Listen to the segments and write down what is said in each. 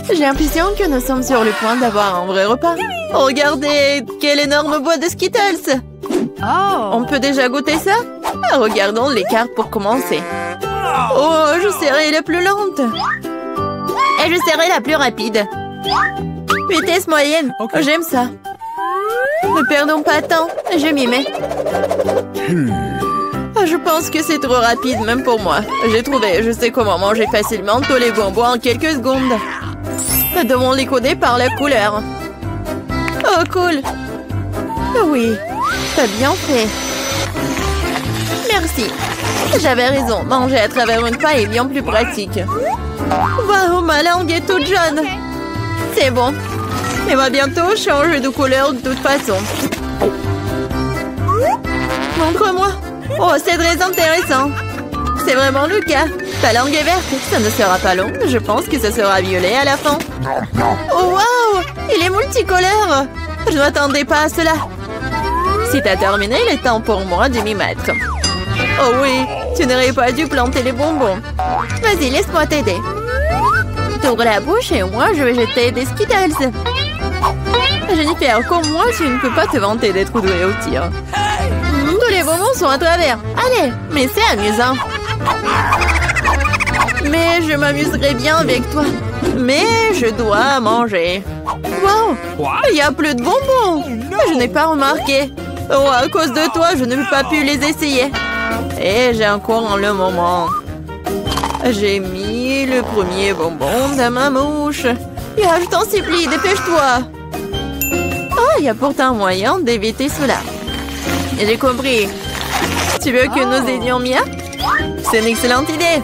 J'ai l'impression que nous sommes sur le point d'avoir un vrai repas. Regardez, quelle énorme boîte de Skittles! On peut déjà goûter ça? Regardons les cartes pour commencer. Oh, je serai la plus lente. Et je serai la plus rapide. Vitesse moyenne. J'aime ça. Ne perdons pas de temps. Je m'y mets. Je pense que c'est trop rapide, même pour moi. J'ai trouvé, je sais comment manger facilement tous les bonbons en quelques secondes. Nous devons les coder par la couleur. Oh, cool. Oui, t'as bien fait. Merci. J'avais raison, manger à travers une paille est bien plus pratique. Waouh, ma langue est toute jaune. C'est bon. Elle va bientôt changer de couleur de toute façon. Montre-moi. Oh, c'est très intéressant. C'est vraiment le cas. Ta langue est verte. Ça ne sera pas long. Je pense que ça sera violet à la fin. Oh, waouh! Il est multicolore. Je ne m'attendais pas à cela. Si t'as terminé, il est temps pour moi de m'y mettre. Oh oui, tu n'aurais pas dû planter les bonbons. Vas-y, laisse-moi t'aider. T'ouvres la bouche et moi, je vais jeter des Skittles. Jennifer, comme moi, tu ne peux pas te vanter d'être douée au tir. Tous les bonbons sont à travers. Allez, mais c'est amusant. Mais je m'amuserai bien avec toi. Mais je dois manger. Wow, il n'y a plus de bonbons. Je n'ai pas remarqué. Oh, à cause de toi, je n'ai pas pu les essayer. Et j'ai encore le moment. J'ai mis le premier bonbon dans ma mouche. Je t'en supplie, dépêche-toi. Oh, il y a pourtant moyen d'éviter cela. J'ai compris. Tu veux que nous aidions Mia? C'est une excellente idée.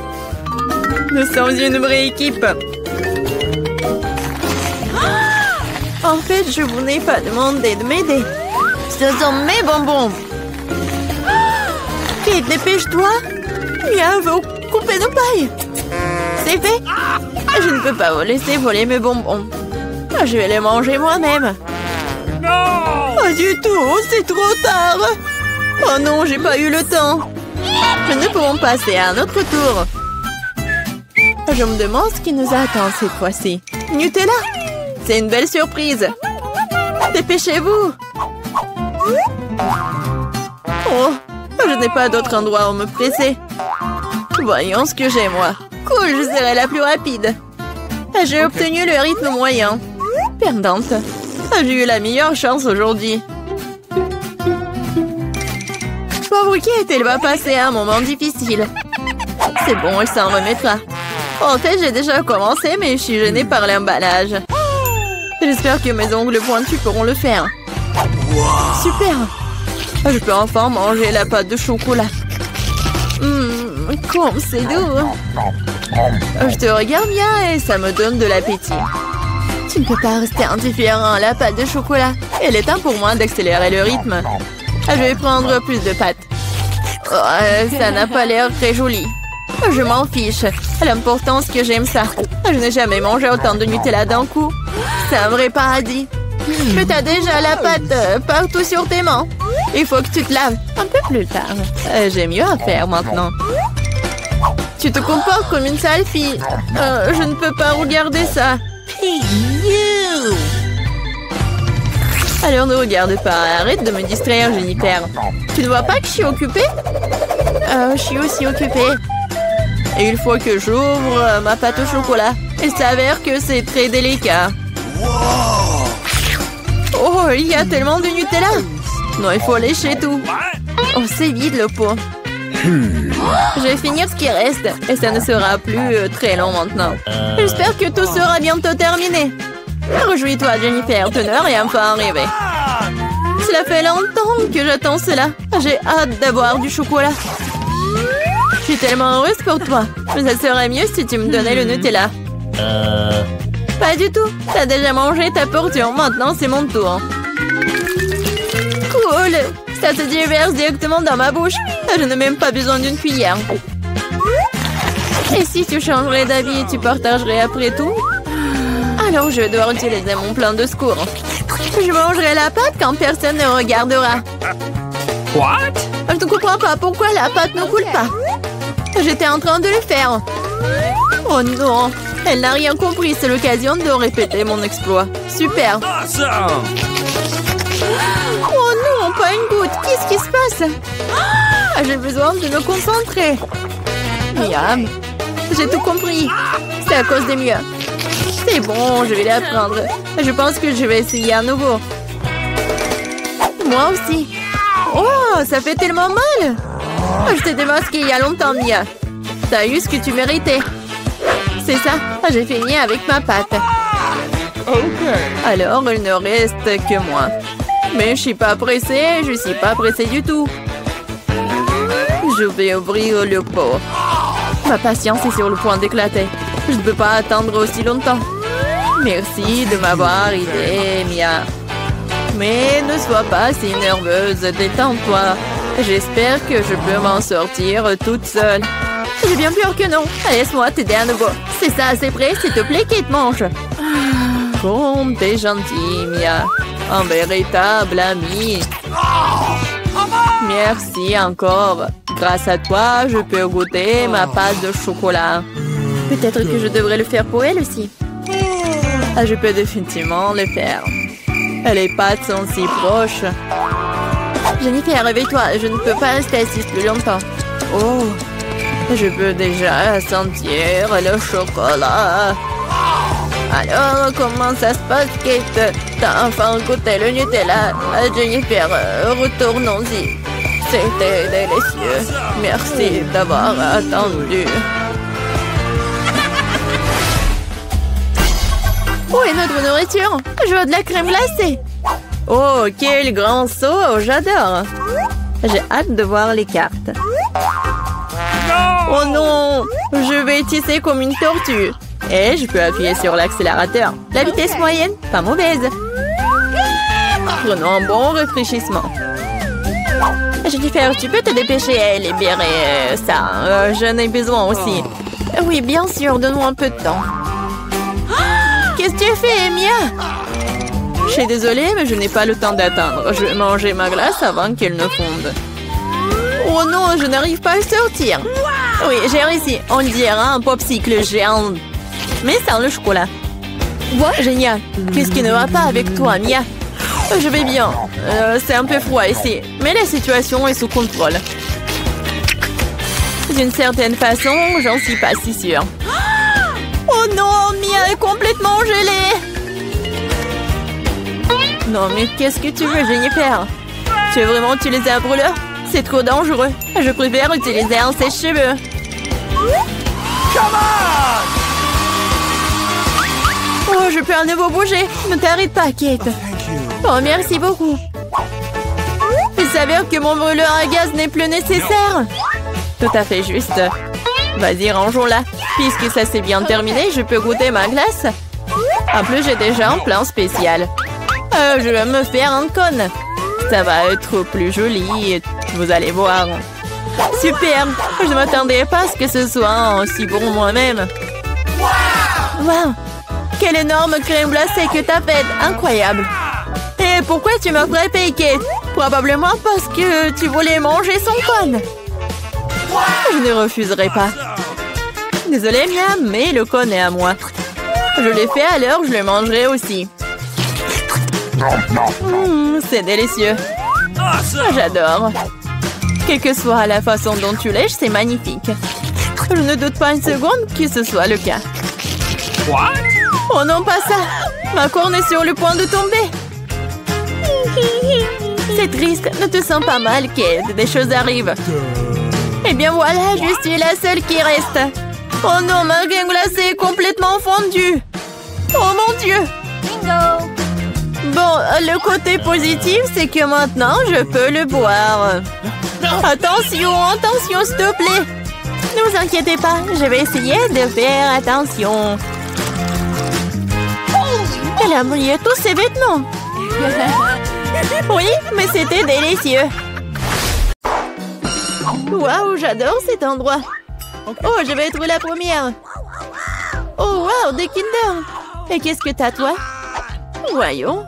Nous sommes une vraie équipe. En fait, je vous n'ai pas demandé de m'aider. Ce sont mes bonbons. Kate, dépêche-toi. Mia veut couper nos pailles. C'est fait. Je ne peux pas vous laisser voler mes bonbons. Je vais les manger moi-même. Pas du tout, c'est trop tard. Oh non, j'ai pas eu le temps. Nous pouvons passer à un autre tour. Je me demande ce qui nous attend cette fois-ci. Nutella, c'est une belle surprise. Dépêchez-vous. Oh, je n'ai pas d'autre endroit où me presser. Voyons ce que j'ai, moi. Cool, je serai la plus rapide. J'ai obtenu le rythme moyen. Perdante. J'ai eu la meilleure chance aujourd'hui. Pauvre Kate, elle va passer un moment difficile. C'est bon, elle s'en remettra. En fait, j'ai déjà commencé, mais je suis gênée par l'emballage. J'espère que mes ongles pointus pourront le faire. Super! Je peux enfin manger la pâte de chocolat. Comme c'est doux! Je te regarde bien et ça me donne de l'appétit. Tu ne peux pas rester indifférent à la pâte de chocolat. Il est temps pour moi d'accélérer le rythme. Je vais prendre plus de pâtes. Oh, ça n'a pas l'air très joli. Je m'en fiche. L'important, c'est que j'aime ça. Je n'ai jamais mangé autant de Nutella d'un coup. C'est un vrai paradis. Mais t'as déjà la pâte partout sur tes mains. Il faut que tu te laves un peu plus tard. J'ai mieux à faire maintenant. Tu te comportes comme une sale fille. Je ne peux pas regarder ça. Alors ne regarde pas. Arrête de me distraire, Jennifer. Tu ne vois pas que je suis occupée? Je suis aussi occupée. Et il faut que j'ouvre ma pâte au chocolat. Il s'avère que c'est très délicat. Oh, il y a tellement de Nutella. Non, il faut lécher tout. Oh, c'est vide le pot. Je vais finir ce qui reste. Et ça ne sera plus très long maintenant. J'espère que tout sera bientôt terminé. Réjouis-toi, Jennifer. Tu n'as rien pas arrivé. Cela fait longtemps que j'attends cela. J'ai hâte d'avoir du chocolat. Je suis tellement heureuse pour toi. Mais ça serait mieux si tu me donnais le Nutella. Pas du tout. T'as déjà mangé ta portion. Maintenant, c'est mon tour. Cool. Ça se déverse directement dans ma bouche. Je n'ai même pas besoin d'une cuillère. Et si tu changerais d'avis et tu partagerais après tout? Alors, je dois utiliser mon plan de secours. Je mangerai la pâte quand personne ne regardera. What? Je ne comprends pas pourquoi la pâte ne coule pas. J'étais en train de le faire. Oh non, Elle n'a rien compris, c'est l'occasion de répéter mon exploit. Super. Awesome! Oh non, pas une goutte. Qu'est-ce qui se passe? Ah, j'ai besoin de me concentrer. Miam. J'ai tout compris. C'est à cause des miens. C'est bon, je vais l'apprendre. Je pense que je vais essayer à nouveau. Moi aussi. Oh, ça fait tellement mal. Je t'ai démasqué il y a longtemps, Mia. T'as eu ce que tu méritais. C'est ça, j'ai fini avec ma pâte. Alors, il ne reste que moi. Mais je suis pas pressée, je suis pas pressée du tout. Je vais ouvrir le pot. Ma patience est sur le point d'éclater. Je ne peux pas attendre aussi longtemps. Merci de m'avoir aidé, Mia. Mais ne sois pas si nerveuse, détends-toi. J'espère que je peux m'en sortir toute seule. J'ai bien peur que non. Laisse-moi t'aider à nouveau. C'est ça, c'est prêt, s'il te plaît, Kate, mange. Comme t'es gentille, Mia. Un véritable ami. Merci encore. Grâce à toi, je peux goûter ma pâte de chocolat. Peut-être que je devrais le faire pour elle aussi. Ah, je peux définitivement le faire. Les pâtes sont si proches. Jennifer, réveille-toi. Je ne peux pas rester assise plus longtemps. Oh, je peux déjà sentir le chocolat. Alors, comment ça se passe, Kate? T'as enfin goûté le Nutella. Jennifer, retournons-y. C'était délicieux. Merci d'avoir attendu. Où est notre nourriture? Je veux de la crème glacée. Oh, quel grand saut! J'adore. J'ai hâte de voir les cartes. Oh non! Je vais tisser comme une tortue. Et je peux appuyer sur l'accélérateur. La vitesse moyenne, pas mauvaise. Prenons un bon rafraîchissement. Jennifer, tu peux te dépêcher à libérer ça. J'en ai besoin aussi. Oui, bien sûr, donne-moi un peu de temps. Qu'est-ce que tu fais, Mia? Je suis désolée, mais je n'ai pas le temps d'attendre. Je vais manger ma glace avant qu'elle ne fonde. Oh non, je n'arrive pas à sortir. Oui, j'ai réussi. On dirait un popsicle géant. Mais sans le chocolat. Génial. Qu'est-ce qui ne va pas avec toi, Mia? Je vais bien. C'est un peu froid ici. Mais la situation est sous contrôle. D'une certaine façon, j'en suis pas si sûre. Oh non, Mia est complètement gelée. Non, mais qu'est-ce que tu veux, Jennifer? Tu veux vraiment utiliser un brûleur? C'est trop dangereux. Je préfère utiliser un sèche-cheveux. Oh, je peux à nouveau bouger. Ne t'arrête pas, Kate. Oh, merci beaucoup. Il s'avère que mon brûleur à gaz n'est plus nécessaire. Tout à fait juste. Vas-y, rangeons-la. Puisque ça s'est bien terminé, je peux goûter ma glace. En plus, j'ai déjà un plan spécial. Je vais me faire un cône. Ça va être plus joli. Vous allez voir. Super. Je ne m'attendais pas à ce que ce soit aussi bon moi-même. Wow. Quelle énorme crème glacée que t'as faite. Incroyable. Et pourquoi tu m'as frappé, Kate? Probablement parce que tu voulais manger son cône. Je ne refuserai pas. Désolée, Mia, mais le cône est à moi. Je l'ai fait, alors je le mangerai aussi. C'est délicieux. J'adore. Quelle que soit la façon dont tu lèches, c'est magnifique. Je ne doute pas une seconde que ce soit le cas. Oh non, pas ça. Ma corne est sur le point de tomber. C'est triste. Ne te sens pas mal, Kate. Des choses arrivent. Eh bien voilà, je suis la seule qui reste. Oh non, ma crème glacée est complètement fondue. Oh mon Dieu. Bingo. Bon, le côté positif, c'est que maintenant, je peux le boire. Attention, attention, s'il te plaît. Ne vous inquiétez pas, je vais essayer de faire attention. Elle a mouillé tous ses vêtements. Oui, mais c'était délicieux. Waouh, j'adore cet endroit. Oh, je vais être la première. Oh, waouh, des Kinder. Et qu'est-ce que t'as, toi? Voyons.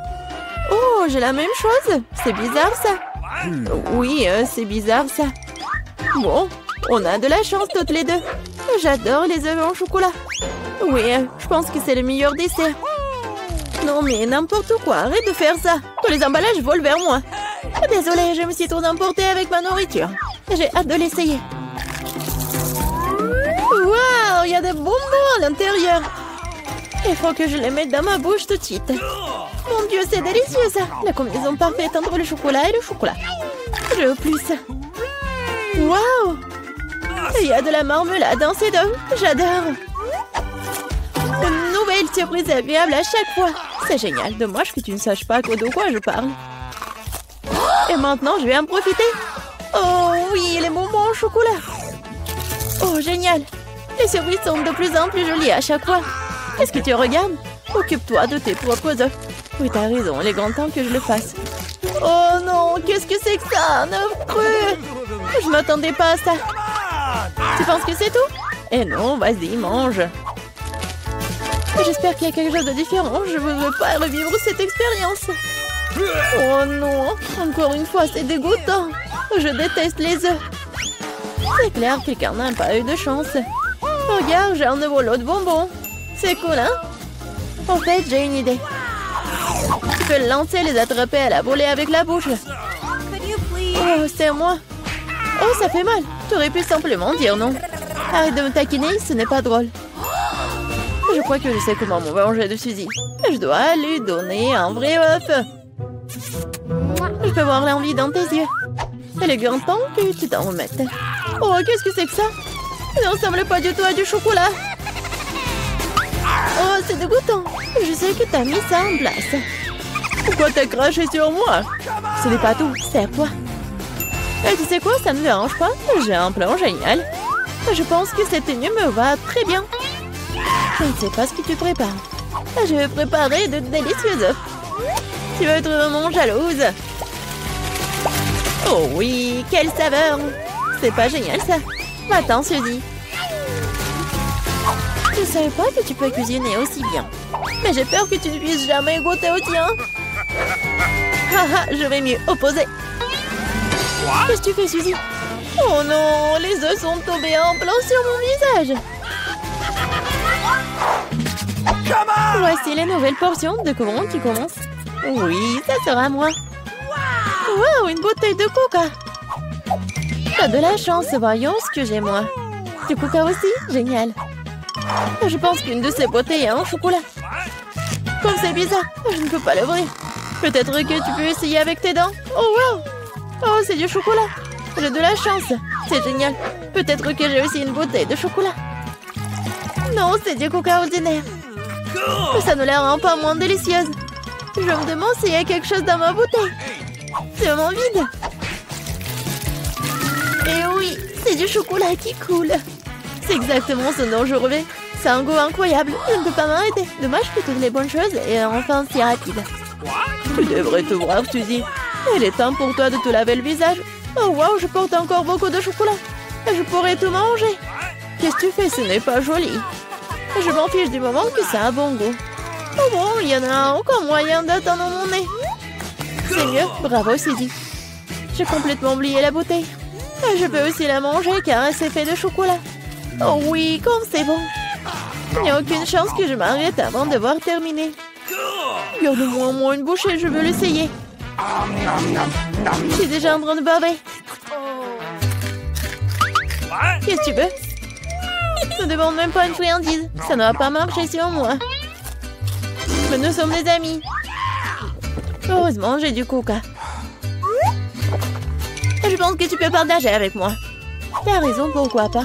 Oh, j'ai la même chose. C'est bizarre, ça. Oui, c'est bizarre, ça. Bon, on a de la chance toutes les deux. J'adore les œufs en chocolat. Oui, je pense que c'est le meilleur dessert. Non, mais n'importe quoi, arrête de faire ça. Tous les emballages volent vers moi. Désolée, je me suis trop emportée avec ma nourriture. J'ai hâte de l'essayer. Waouh, il y a des bonbons à l'intérieur. Il faut que je les mette dans ma bouche tout de suite. Mon Dieu, c'est délicieux ça. La combinaison parfaite entre le chocolat et le chocolat. Je veux plus. Waouh, il y a de la marmelade dans ces deux. J'adore. Une nouvelle surprise agréable à chaque fois. C'est génial. Dommage que tu ne saches pas de quoi je parle. Et maintenant, je vais en profiter. Oh oui, les bonbons au chocolat. Oh, génial. Les surprises sont de plus en plus jolies à chaque fois. Qu'est-ce que tu regardes? Occupe-toi de tes propres œufs. Oui, t'as raison, il est grand temps que je le fasse. Oh non, qu'est-ce que c'est que ça? Un œuf cru. Je m'attendais pas à ça. Tu penses que c'est tout? Eh non, vas-y, mange. J'espère qu'il y a quelque chose de différent. Je ne veux pas revivre cette expérience. Oh non, encore une fois, c'est dégoûtant. Je déteste les œufs. C'est clair que quelqu'un n'a pas eu de chance. Regarde, j'ai un nouveau lot de bonbons. C'est cool, hein? En fait, j'ai une idée. Tu peux le lancer et les attraper à la volée avec la bouche. Oh, c'est moi. Oh, ça fait mal. Tu aurais pu simplement dire non. Arrête de me taquiner, ce n'est pas drôle. Je crois que je sais comment me venger de Suzy. Je dois lui donner un vrai œuf. Je peux voir l'envie dans tes yeux. Il est grand temps que tu t'en remettes. Oh, qu'est-ce que c'est que ça? Ça ne ressemble pas du tout à du chocolat. Oh, c'est dégoûtant. Je sais que t'as mis ça en place. Pourquoi t'as craché sur moi? Ce n'est pas tout, serre-toi. Et tu sais quoi, ça ne me dérange pas. J'ai un plan génial. Je pense que cette tenue me va très bien. Je ne sais pas ce que tu prépares. Je vais préparer de délicieux œufs. Tu veux être vraiment jalouse? Oh oui, quelle saveur! C'est pas génial ça? Attends, Suzy. Je savais pas que tu peux cuisiner aussi bien. Mais j'ai peur que tu ne puisses jamais goûter au tien. Haha, je vais mieux opposer. Qu'est-ce que tu fais, Suzy? Oh non, les œufs sont tombés en plein sur mon visage. Voici les nouvelles portions. Découvrons qui commence. Oui, ça sera moi. Wow, une bouteille de coca. T'as de la chance, voyons ce que j'ai moi. Du coca aussi? Génial. Je pense qu'une de ces bouteilles est en chocolat. Comme c'est bizarre, je ne peux pas l'ouvrir. Peut-être que tu peux essayer avec tes dents. Oh wow. Oh, c'est du chocolat. J'ai de la chance. C'est génial. Peut-être que j'ai aussi une bouteille de chocolat. Non, c'est du coca ordinaire. Mais ça ne la rend pas moins délicieuse. Je me demande s'il y a quelque chose dans ma bouteille. C'est vraiment vide. Et oui, c'est du chocolat qui coule. C'est exactement ce dont je rêvais. C'est un goût incroyable. Je ne peux pas m'arrêter. Dommage que toutes les bonnes choses et enfin si rapide. Tu devrais te voir, Suzy. Il est temps pour toi de te laver le visage. Oh wow, je porte encore beaucoup de chocolat. Je pourrais tout manger. Qu'est-ce que tu fais? Ce n'est pas joli. Je m'en fiche du moment que ça a bon goût. Oh bon, il y en a encore moyen d'attendre mon nez. C'est mieux, bravo Suzy. J'ai complètement oublié la bouteille. Je peux aussi la manger car c'est fait de chocolat. Oh oui, comme c'est bon. Il n'y a aucune chance que je m'arrête avant de voir terminer. Garde-moi au moins une bouchée, je veux l'essayer. Je suis déjà en train de baver. Qu'est-ce que tu veux? Ne demande même pas une friandise. Ça ne va pas marcher sur moi. Mais nous sommes des amis. Heureusement, j'ai du coca. Je pense que tu peux partager avec moi. T'as raison, pourquoi pas?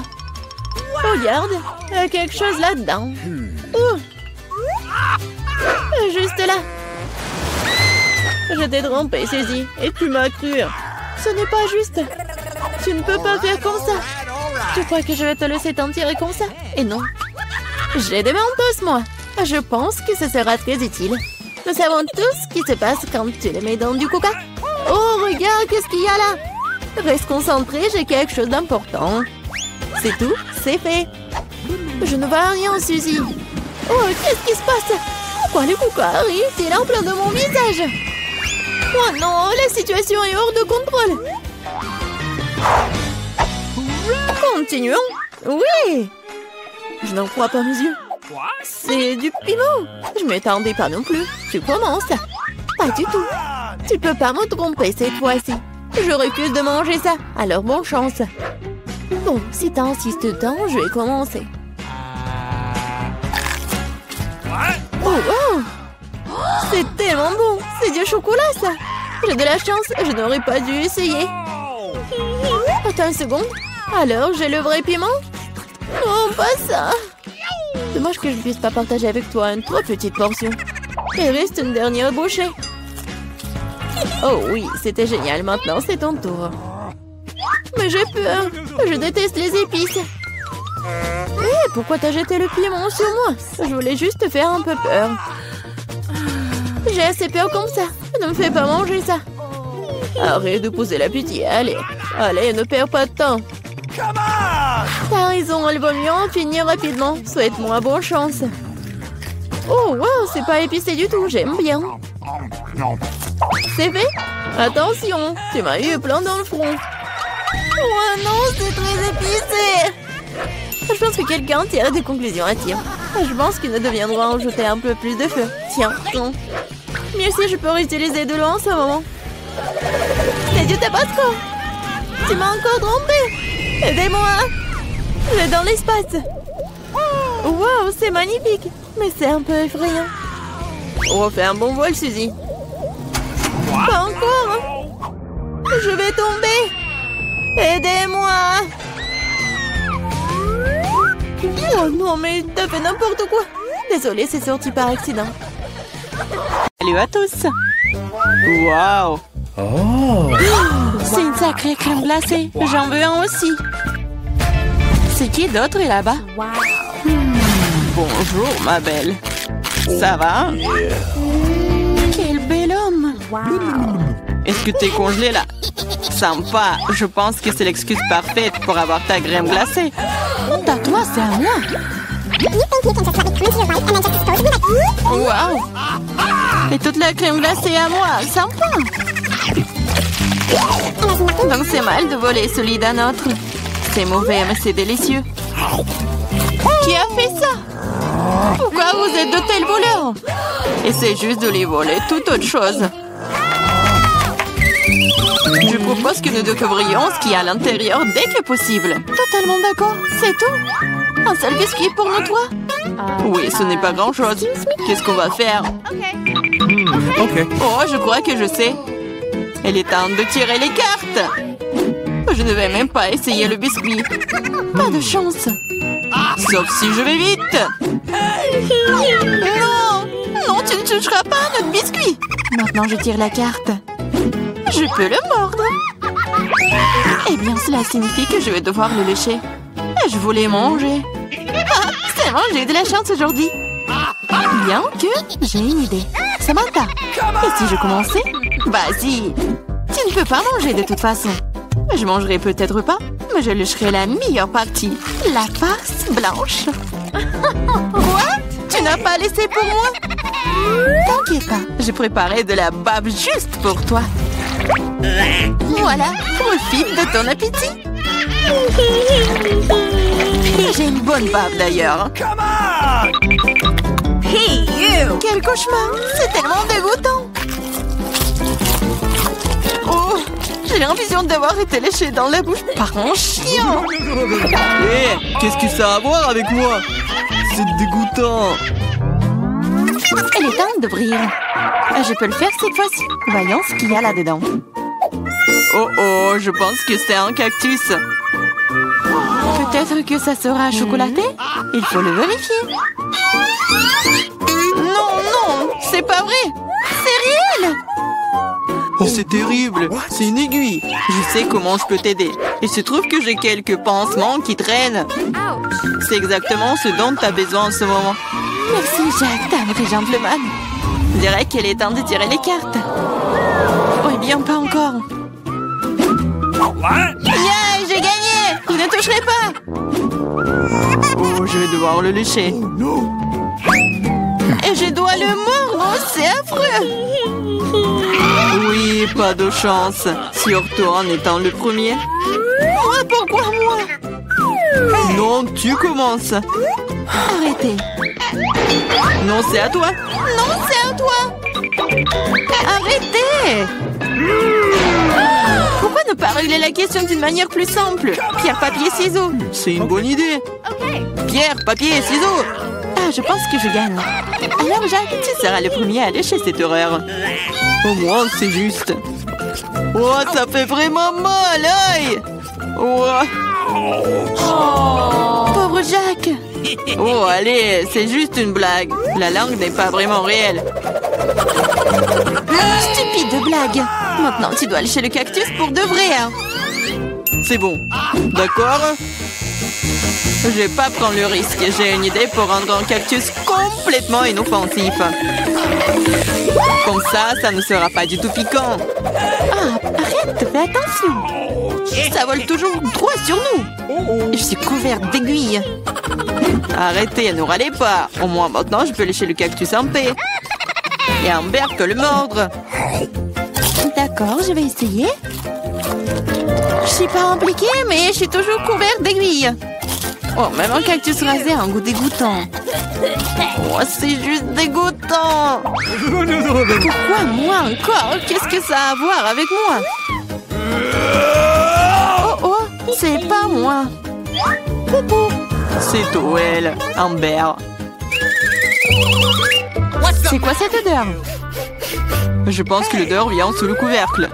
Regarde, il y a quelque chose là-dedans. Juste là. Je t'ai trompé, Suzy, et tu m'as cru. Ce n'est pas juste. Tu ne peux pas faire comme ça. Tu crois que je vais te laisser t'en tirer comme ça? Et non. J'ai des mentos, moi. Je pense que ce sera très utile. Nous savons tous ce qui se passe quand tu les mets dans du coca. Oh, regarde, qu'est-ce qu'il y a là? Reste concentré, j'ai quelque chose d'important. C'est tout, c'est fait. Je ne vois rien, Suzy. Oh, qu'est-ce qui se passe? Pourquoi le coca arrive-t-il en plein de mon visage? Oh non, la situation est hors de contrôle. Continuons. Oui. Je n'en crois pas mes yeux. C'est du piment. Je m'attendais pas non plus. Tu commences. Pas du tout. Tu peux pas me tromper cette fois-ci. Je refuse de manger ça. Alors bonne chance. Bon, si t'insistes tant, je vais commencer. Oh, wow! C'est tellement bon! C'est du chocolat, ça! J'ai de la chance, je n'aurais pas dû essayer. Attends une seconde. Alors, j'ai le vrai piment? Non, pas ça! Dommage que je ne puisse pas partager avec toi une trop petite portion. Il reste une dernière bouchée. Oh oui, c'était génial. Maintenant, c'est ton tour. Mais j'ai peur. Je déteste les épices. Hé, pourquoi t'as jeté le piment sur moi? Je voulais juste te faire un peu peur. J'ai assez peur comme ça. Ne me fais pas manger ça. Arrête de pousser l'appétit. Allez, allez, ne perds pas de temps. T'as raison, il vaut mieux en finir rapidement. Souhaite-moi bonne chance. Oh, wow, c'est pas épicé du tout. J'aime bien. C'est fait? Attention, tu m'as eu plein dans le front. Oh non, c'est très épicé. Je pense que quelqu'un tire des conclusions à tir. Je pense qu'il ne deviendra en jeter un peu plus de feu. Tiens, non. Mieux si je peux réutiliser de l'eau en ce moment. C'est du tabasco. Tu m'as encore trompé. Aidez-moi. Je vais dans l'espace. Wow, c'est magnifique. Mais c'est un peu effrayant. Oh, fais un bon vol, Suzy. Pas encore. Je vais tomber. Aidez-moi. Oh non, mais t'as fait n'importe quoi. Désolée, c'est sorti par accident. Salut à tous. Waouh. Oh. C'est une sacrée crème glacée. J'en veux un aussi. C'est qui d'autre est là-bas? Bonjour, ma belle. Ça va? Quel bel homme. Est-ce que t'es congelé là? Sympa. Je pense que c'est l'excuse parfaite pour avoir ta crème glacée. À toi, c'est à moi. Waouh. Et toute la crème glacée à moi. Sympa. Donc c'est mal de voler celui d'un autre. C'est mauvais, mais c'est délicieux. Qui a fait ça? Pourquoi vous êtes de tels voleurs? Essayez juste de les voler, toute autre chose. Je propose que nous découvrions ce qu'il y a à l'intérieur dès que possible. Totalement d'accord, c'est tout. Un seul biscuit pour nous trois? Oui, ce n'est pas grand-chose. Qu'est-ce qu'on va faire? Ok. Oh, je crois que je sais. Il est temps de tirer les cartes. Je ne vais même pas essayer le biscuit. Pas de chance. Sauf si je vais vite. Non! Non, tu ne toucheras pas à notre biscuit. Maintenant, je tire la carte. Je peux le mordre. Eh bien, cela signifie que je vais devoir le lécher. Je voulais manger. Ah, c'est bon, j'ai eu de la chance aujourd'hui. Bien que j'ai une idée. Samantha, et si je commençais? Vas-y. Tu ne peux pas manger de toute façon. Je mangerai peut-être pas, mais je lécherai la meilleure partie. La farce blanche. Quoi? Tu n'as pas laissé pour moi? T'inquiète pas, j'ai préparé de la bave juste pour toi. Voilà, profite de ton appétit. J'ai une bonne bave d'ailleurs. Hey you! Quel cauchemar! C'est tellement dégoûtant! Oh! J'ai l'impression d'avoir été léchée dans la bouche par un chien! Hé! Qu'est-ce que ça a à voir avec moi? C'est dégoûtant! Il est temps d'ouvrir. Je peux le faire cette fois-ci. Voyons ce qu'il y a là-dedans. Oh oh, je pense que c'est un cactus. Peut-être que ça sera chocolaté? Il faut le vérifier. Non, non, c'est pas vrai. C'est réel. C'est terrible! C'est une aiguille! Je sais comment je peux t'aider. Il se trouve que j'ai quelques pansements qui traînent. C'est exactement ce dont tu as besoin en ce moment. Merci, Jack, t'es un vrai gentleman. Je dirais qu'il est temps de tirer les cartes. Oh, bien, pas encore. Yeah, j'ai gagné! Vous ne toucherez pas! Oh, je vais devoir le lécher. Et je dois le mordre, c'est affreux! Oui, pas de chance. Surtout en étant le premier. Moi, pourquoi moi? Non, tu commences. Arrêtez. Non, c'est à toi. Non, c'est à toi. Arrêtez. Pourquoi ne pas régler la question d'une manière plus simple? Pierre, papier, ciseaux. C'est une bonne idée. Pierre, papier, ciseaux. Ah, je pense que je gagne. Alors, Jacques, tu seras le premier à lécher cette horreur. Au moins, c'est juste. Oh, ça fait vraiment mal, aïe. Oh. Pauvre Jacques. Oh, allez, c'est juste une blague. La langue n'est pas vraiment réelle. Stupide blague. Maintenant, tu dois lécher le cactus pour de vrai. Hein. C'est bon. D'accord? Je vais pas prendre le risque. J'ai une idée pour rendre un cactus complètement inoffensif. Comme ça ne sera pas du tout piquant. Ah, arrête, fais attention. Ça vole toujours droit sur nous. Je suis couverte d'aiguilles. Arrêtez, ne râlez pas. Au moins maintenant, je peux lécher le cactus en paix. Et Amber peut le mordre. D'accord, je vais essayer. Je suis pas impliquée, mais je suis toujours couverte d'aiguilles. Oh, même un cactus rasé a un goût dégoûtant. Oh, c'est juste dégoûtant. Pourquoi moi encore? Qu'est-ce que ça a à voir avec moi? Oh oh, c'est pas moi. C'est Toel, Amber. C'est quoi cette odeur? Je pense que l'odeur vient sous le couvercle.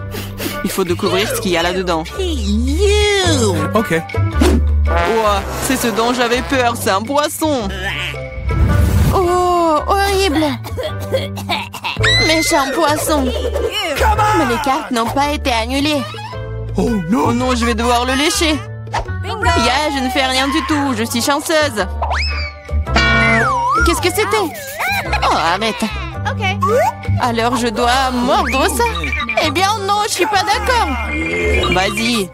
Il faut découvrir ce qu'il y a là-dedans. Ok. Oh, c'est ce dont j'avais peur, c'est un poisson. Oh, horrible. Méchant poisson. Mais les cartes n'ont pas été annulées. Oh non, je vais devoir le lécher. Ya, je ne fais rien du tout, je suis chanceuse. Qu'est-ce que c'était? Oh, arrête. Alors je dois mordre ça? Eh bien non, je suis pas d'accord. Vas-y.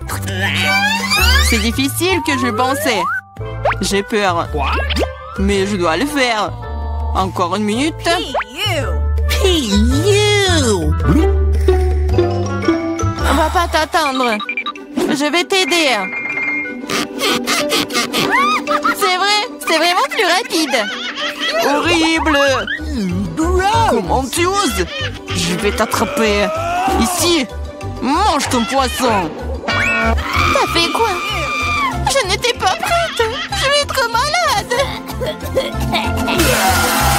C'est difficile que je pensais. J'ai peur. Mais je dois le faire. Encore une minute. On va pas t'attendre. Je vais t'aider. C'est vraiment plus rapide. Horrible. Comment tu oses? Je vais t'attraper. Ici. Mange ton poisson. T'as fait quoi? Je n'étais pas prête. Je vais être malade.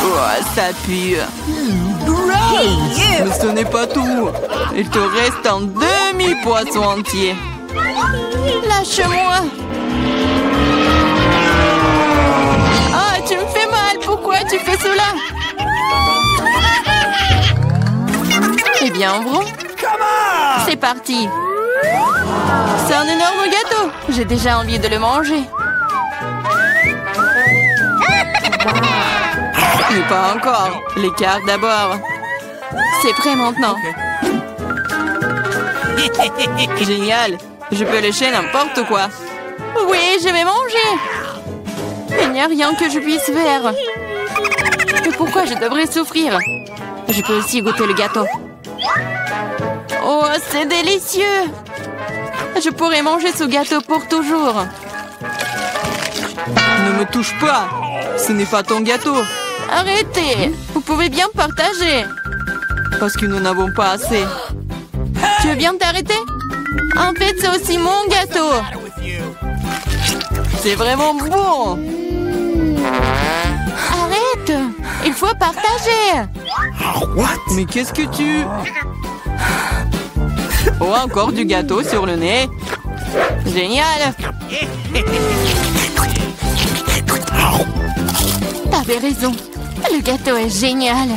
Oh, ça pue. Mais ce n'est pas tout. Il te reste un demi-poisson entier. Lâche-moi. Ah, tu me fais mal. Pourquoi tu fais cela? Eh bien, Ambron, c'est parti. C'est un énorme gâteau. J'ai déjà envie de le manger. Mais pas encore. Les cartes d'abord. C'est prêt maintenant. Génial. Je peux lécher n'importe quoi. Oui, je vais manger. Il n'y a rien que je puisse faire. Mais pourquoi je devrais souffrir? Je peux aussi goûter le gâteau. Oh, c'est délicieux. Je pourrais manger ce gâteau pour toujours. Ne me touche pas. Ce n'est pas ton gâteau. Arrêtez. Vous pouvez bien partager. Parce que nous n'avons pas assez. Tu veux bien t'arrêter? En fait, c'est aussi mon gâteau. C'est vraiment bon. Arrête. Il faut partager. Mais qu'est-ce que tu... Oh, encore du gâteau sur le nez. Génial. T'avais raison. Le gâteau est génial.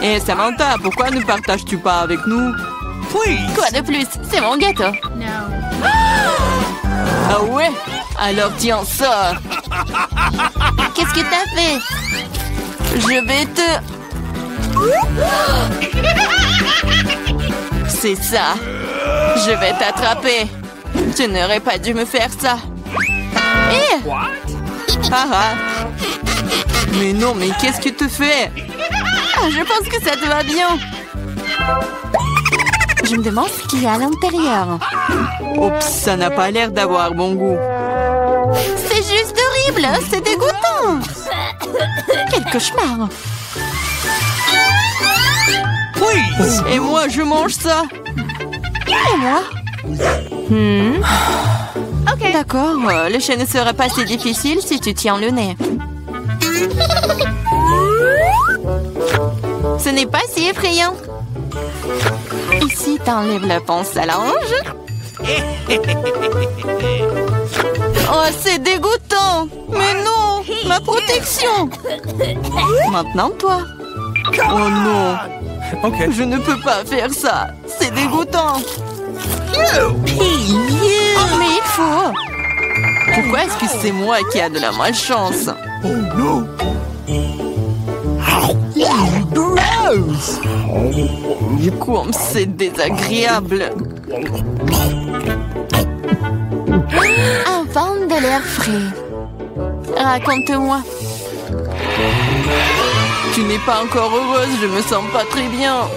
Et Samantha, pourquoi ne partages-tu pas avec nous? Quoi de plus? C'est mon gâteau. Ah ouais? Alors tiens ça. Qu'est-ce que t'as fait? Je vais te... C'est ça. Je vais t'attraper. Tu n'aurais pas dû me faire ça. Eh! Ah ah. Mais non, mais qu'est-ce que tu fais? Ah, je pense que ça te va bien. Je me demande ce qu'il y a à l'intérieur. Oups, ça n'a pas l'air d'avoir bon goût. C'est juste horrible! C'est dégoûtant! Quel cauchemar! Et moi, je mange ça. Et moi? Ok. D'accord, le chien ne serait pas si difficile si tu tiens le nez. Ce n'est pas si effrayant. Ici, t'enlèves la pince à linge. Oh, c'est dégoûtant! Mais non! Ma protection! Maintenant, toi. Oh non. Okay. Je ne peux pas faire ça. C'est dégoûtant. Oh, mais il faut! Pourquoi est-ce que c'est moi qui a de la malchance? Oh no. Gross. Comme c'est désagréable. Un vent de l'air frais. Raconte-moi. Tu n'es pas encore heureuse, je me sens pas très bien.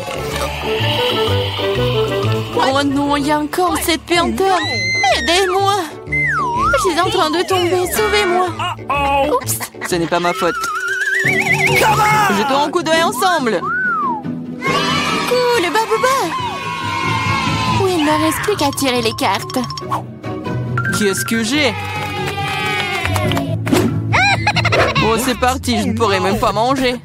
Oh non, il y a encore cette puanteur. Aidez-moi! Je suis en train de tomber, sauvez-moi! Oups! Ce n'est pas ma faute. Jetons un coup d'œil ensemble. Cool, babouba! Oui, il ne reste plus qu'à tirer les cartes. Qu'est-ce que j'ai? Oh, c'est parti, je ne pourrai même pas manger.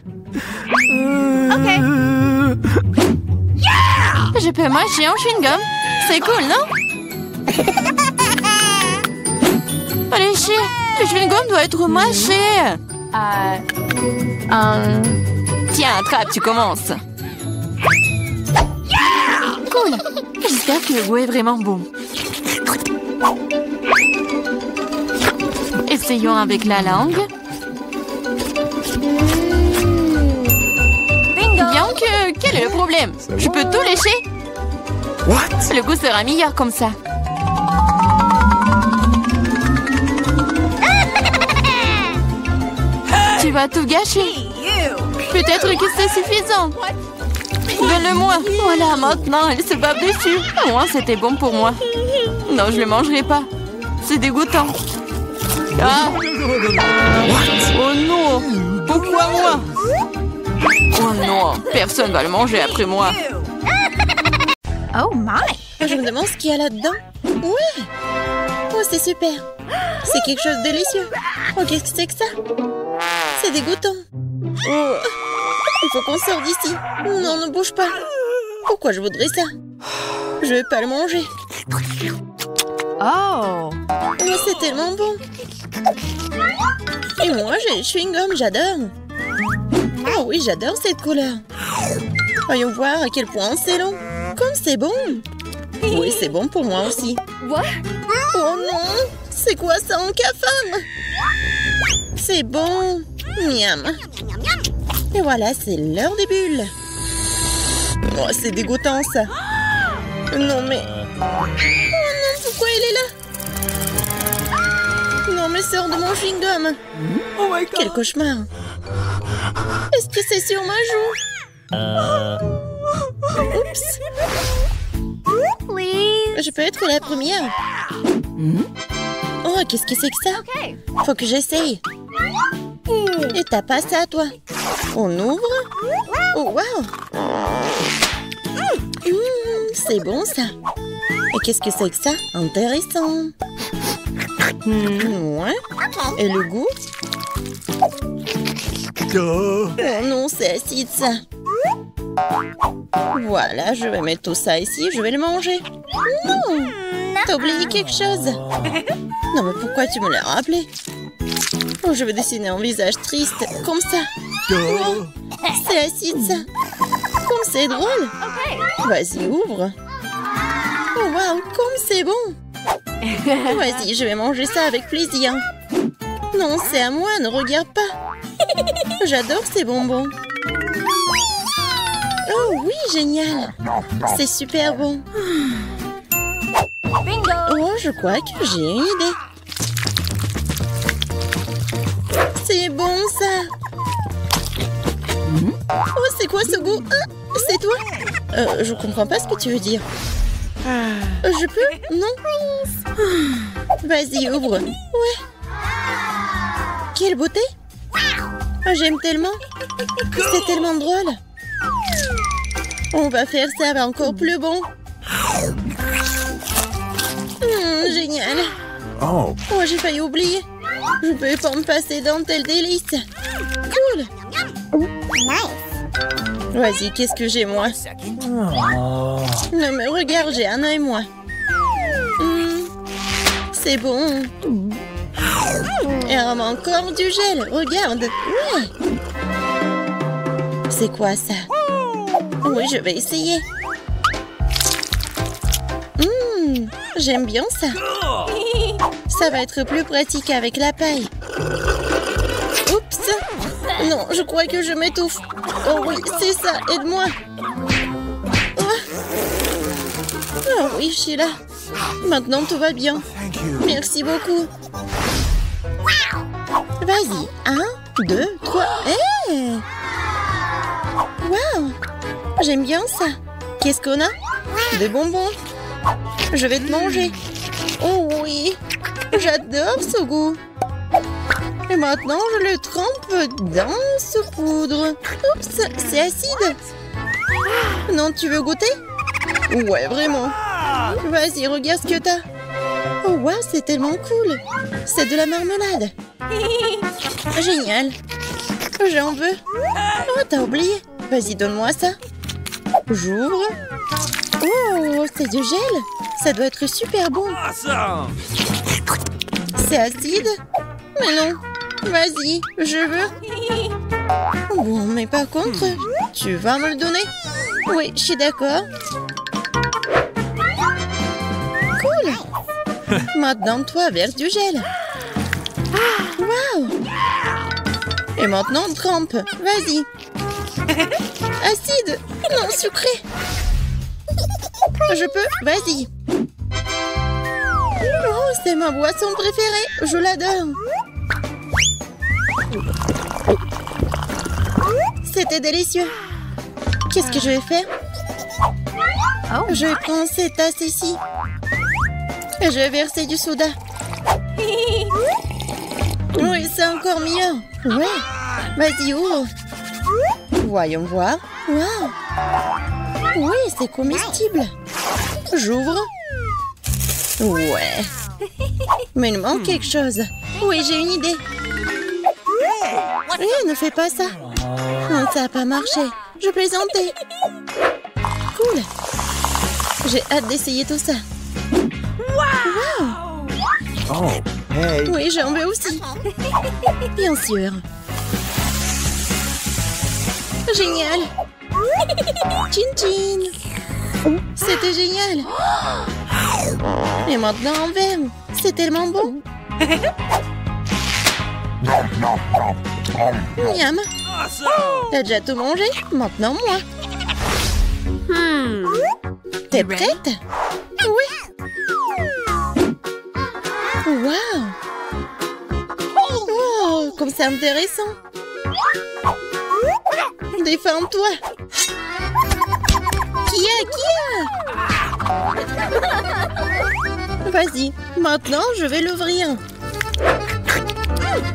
Je peux mâcher un chewing-gum? C'est cool, non? Allez, chien, le chewing-gum doit être mâché. Tiens, attrape, tu commences. Cool. J'espère que le goût est vraiment bon. Essayons avec la langue. Bien que... Quel est le problème? Je peux tout lécher? What? Le goût sera meilleur comme ça. Tu vas tout gâcher. Peut-être que c'est suffisant. Donne-le-moi. Voilà, maintenant, elle se bave dessus. Au moins, c'était bon pour moi. Non, je ne le mangerai pas. C'est dégoûtant. Ah! Oh non! Pourquoi moi? Oh non, personne va le manger après moi. Oh my! Je me demande ce qu'il y a là-dedans. Ouais! Oh, c'est super! C'est quelque chose de délicieux. Oh, qu'est-ce que c'est que ça? C'est dégoûtant. Oh, il faut qu'on sorte d'ici. Non, ne bouge pas. Pourquoi je voudrais ça? Je vais pas le manger. Oh! Oh, c'est tellement bon. Et moi, j'ai le chewing-gum, j'adore. Oh oui, j'adore cette couleur. Voyons voir à quel point c'est long. Comme c'est bon. Oui, c'est bon pour moi aussi. Oh non! C'est quoi ça en cafard? C'est bon. Miam. Et voilà, c'est l'heure des bulles. Oh, c'est dégoûtant ça. Non mais... Oh non, pourquoi il est là? Non mais sors de mon chewing-gum. Oh my God. Quel cauchemar. Est-ce que c'est sur ma joue? Oups. Je peux être la première. Oh, qu'est-ce que c'est que ça? Faut que j'essaye. Et t'as pas ça, toi? On ouvre? Oh, waouh! C'est bon, ça. Et qu'est-ce que c'est que ça? Intéressant. Ouais. Et le goût? Oh non, c'est acide, ça. Voilà, je vais mettre tout ça ici, je vais le manger. Non! T'as oublié quelque chose? Non, mais pourquoi tu me l'as rappelé? Oh, je vais dessiner un visage triste, comme ça. Oh, c'est acide, ça. Comme c'est drôle. Vas-y, ouvre. Oh, waouh, comme c'est bon. Vas-y, je vais manger ça avec plaisir. Non, c'est à moi, ne regarde pas. J'adore ces bonbons. Oh oui, génial. C'est super bon. Oh, je crois que j'ai une idée. C'est bon, ça. Oh, c'est quoi ce goût? Ah, c'est toi? Je comprends pas ce que tu veux dire. Je peux? Non? Vas-y, ouvre. Ouais. quelle beauté! Oh, j'aime tellement! C'est tellement drôle! On va faire ça encore plus bon! Génial! Oh. Oh, j'ai failli oublier! Je peux pas me passer d'un tel délice! Cool! Vas-y, qu'est-ce que j'ai, moi? Oh. Non, mais regarde, j'ai un œil, moi! C'est bon! Et encore du gel, regarde! Ouais! C'est quoi ça? Oui, je vais essayer! J'aime bien ça! Ça va être plus pratique avec la paille! Oups! Non, je crois que je m'étouffe! Oh oui, c'est ça, aide-moi! Oh oui, je suis là! Maintenant, tout va bien! Merci beaucoup! Vas-y, 1, 2, 3, hé! Waouh! J'aime bien ça! Qu'est-ce qu'on a? Des bonbons! Je vais te manger! Oh oui! J'adore ce goût! Et maintenant, je le trempe dans ce poudre! Oups! C'est acide! Non, tu veux goûter? Ouais, vraiment! Vas-y, regarde ce que t'as! Oh, waouh, c'est tellement cool! C'est de la marmelade! Génial! J'en veux! Oh, t'as oublié! Vas-y, donne-moi ça! J'ouvre! Oh, c'est du gel! Ça doit être super bon! C'est acide? Mais non! Vas-y, je veux! Bon, mais par contre, tu vas me le donner? Oui, je suis d'accord! Cool! Maintenant, toi, verse du gel! Waouh! Et maintenant, trempe! Vas-y! Acide! Non, sucré! Je peux? Vas-y! Oh, c'est ma boisson préférée! Je l'adore! C'était délicieux! Qu'est-ce que je vais faire? Je prends cette tasse ici. Et je vais verser du soda. Oui, c'est encore mieux! Ouais! Vas-y, ouvre! Voyons voir. Waouh! Oui, c'est comestible. J'ouvre. Ouais. Mais il manque quelque chose. Oui, j'ai une idée. Ne fais pas ça. Non, ça n'a pas marché. Je plaisantais. Cool. J'ai hâte d'essayer tout ça. Waouh! Oh. Hey. Oui, j'en veux aussi. Bien sûr. Génial. Chin chin. C'était génial. Et maintenant en verre. C'est tellement bon. Miam. T'as déjà tout mangé? Maintenant moi. T'es prête? Oui. Waouh. Oh, comme c'est intéressant. Défends-toi. Kia. Vas-y, maintenant je vais l'ouvrir.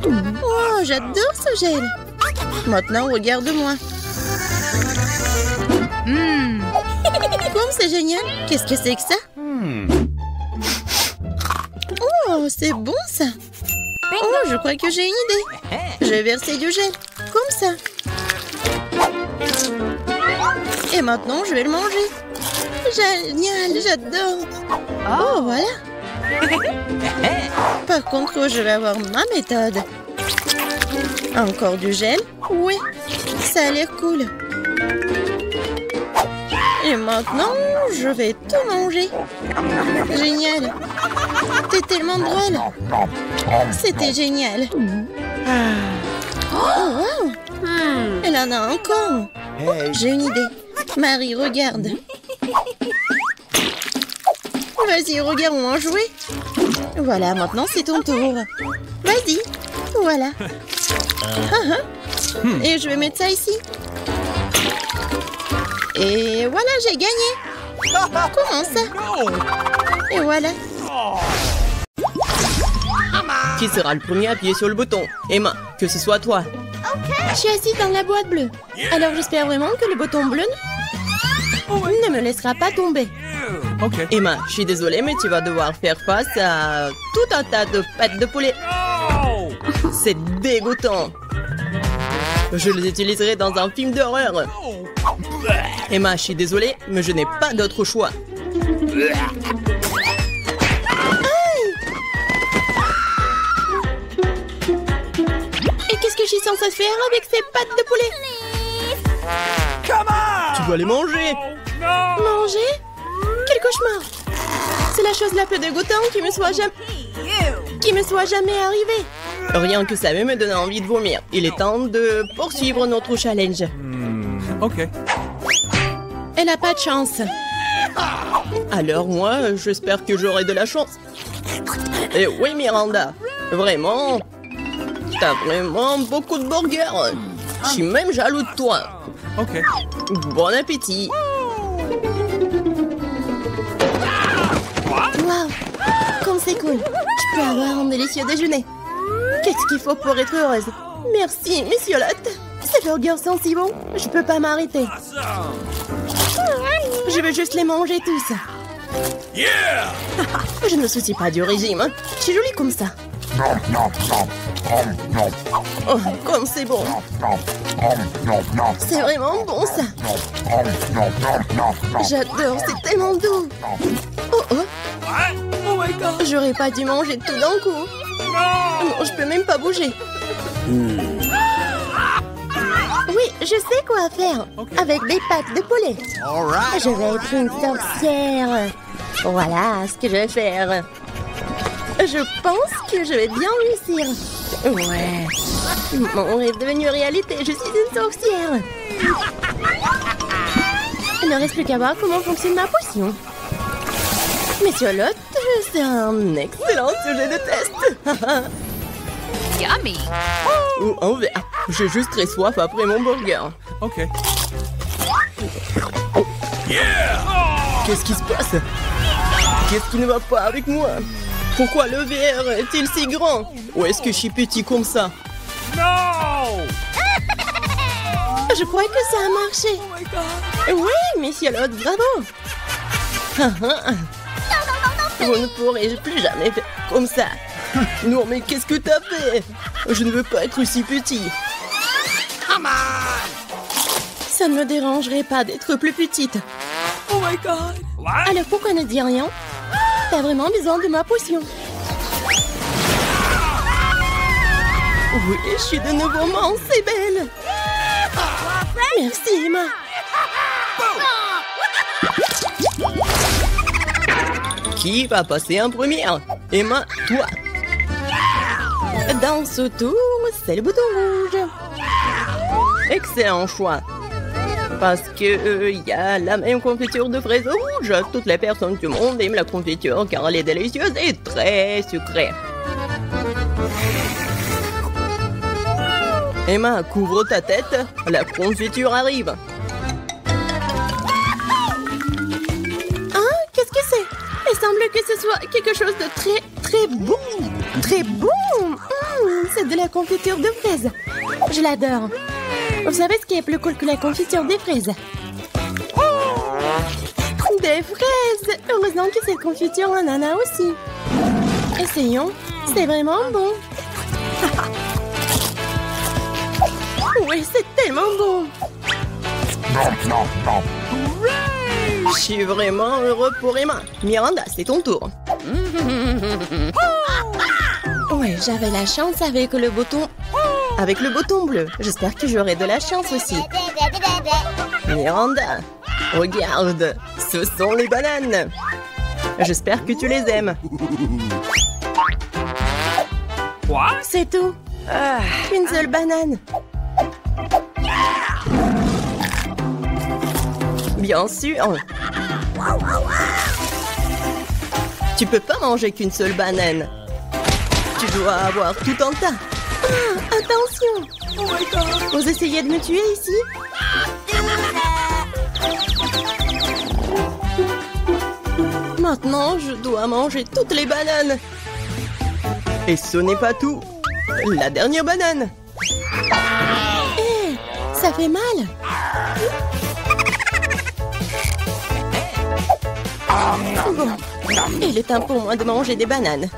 Oh, j'adore ce gel. Maintenant, regarde-moi. Comme c'est génial. Qu'est-ce que c'est que ça? Oh, c'est bon ça. Oh, je crois que j'ai une idée. Je vais verser du gel. Comme ça. Et maintenant, je vais le manger. Génial, j'adore. Oh, voilà. Par contre, je vais avoir ma méthode. Encore du gel? Oui, ça a l'air cool. Et maintenant, je vais tout manger. Génial. T'es tellement drôle. C'était génial. Oh, wow. Elle en a encore. J'ai une idée. Marie, regarde. Vas-y, regarde, on va jouer. Voilà, maintenant c'est ton tour. Vas-y. Voilà. Et je vais mettre ça ici. Et voilà, j'ai gagné. Comment ça? Et voilà. Qui sera le premier à appuyer sur le bouton? Emma, que ce soit toi. Je suis assise dans la boîte bleue. Alors j'espère vraiment que le bouton bleu ne me laissera pas tomber. Okay. Emma, je suis désolée, mais tu vas devoir faire face à tout un tas de pattes de poulet. C'est dégoûtant. Je les utiliserai dans un film d'horreur. Emma, je suis désolée, mais je n'ai pas d'autre choix. Et qu'est-ce que je suis censée faire avec ces pattes de poulet? Tu dois les manger. Manger? Quel cauchemar! C'est la chose la plus dégoûtante qui me soit jamais arrivée. Rien que ça me donne envie de vomir. Il est temps de poursuivre notre challenge. Okay. Elle n'a pas de chance. Alors moi, j'espère que j'aurai de la chance. Et oui, Miranda, vraiment, t'as vraiment beaucoup de burgers. Je suis même jaloux de toi. Okay. Bon appétit. Waouh! Comme c'est cool! Je peux avoir un délicieux déjeuner. Qu'est-ce qu'il faut pour être heureuse? Merci, Monsieur Lot. Ces burgers sont si bons, je peux pas m'arrêter. Je veux juste les manger tous. Je ne me soucie pas du régime. Hein. Je suis jolie comme ça. Oh, comme c'est bon. C'est vraiment bon ça. J'adore, c'est tellement doux. Oh oh. J'aurais pas dû manger tout d'un coup. Non, je peux même pas bouger. Oui, je sais quoi faire. Avec des pattes de poulet. Je vais être une sorcière. Voilà ce que je vais faire. Je pense que je vais bien réussir. Ouais. Mon rêve est devenu réalité. Je suis une sorcière. Il ne reste plus qu'à voir comment fonctionne ma potion. Monsieur Lot, c'est un excellent sujet de test. Yummy! Ou un verre. J'ai juste très soif après mon burger. Okay. Qu'est-ce qui se passe? Qu'est-ce qui ne va pas avec moi? Pourquoi le verre est-il si grand? Ou est-ce que je suis petit comme ça? Je crois que ça a marché. Oui, Monsieur Lot, bravo. Vous ne pourrez plus jamais faire comme ça. Non, mais qu'est-ce que t'as fait? Je ne veux pas être si petit. Ça ne me dérangerait pas d'être plus petite. Alors pourquoi ne dis rien? T'as vraiment besoin de ma potion. Oui, je suis de nouveau mince et belle. Merci, Emma. Qui va passer en première? Emma, toi. Dans ce tour, c'est le bouton rouge. Excellent choix. Parce que y a la même confiture de fraises rouges. Toutes les personnes du monde aiment la confiture car elle est délicieuse et très sucrée. Emma, couvre ta tête. La confiture arrive. Ah, qu'est-ce que c'est? Il semble que ce soit quelque chose de très bon. Très bon. C'est de la confiture de fraises. Je l'adore. Vous savez ce qui est plus cool que la confiture des fraises? Des fraises! Heureusement que cette confiture en en a aussi. Essayons. C'est vraiment bon. Oui, c'est tellement bon. Je suis vraiment heureux pour Emma. Miranda, c'est ton tour. Ouais, j'avais la chance avec le bouton... Avec le bouton bleu. J'espère que j'aurai de la chance aussi. Miranda, regarde. Ce sont les bananes. J'espère que tu les aimes. C'est tout. Une seule banane. Bien sûr. Tu peux pas manger qu'une seule banane. Tu dois avoir tout un tas. Attention. Vous essayez de me tuer ici? Maintenant, je dois manger toutes les bananes. Et ce n'est pas tout. La dernière banane. Hé, ça fait mal. Bon, il est temps pour moi de manger des bananes.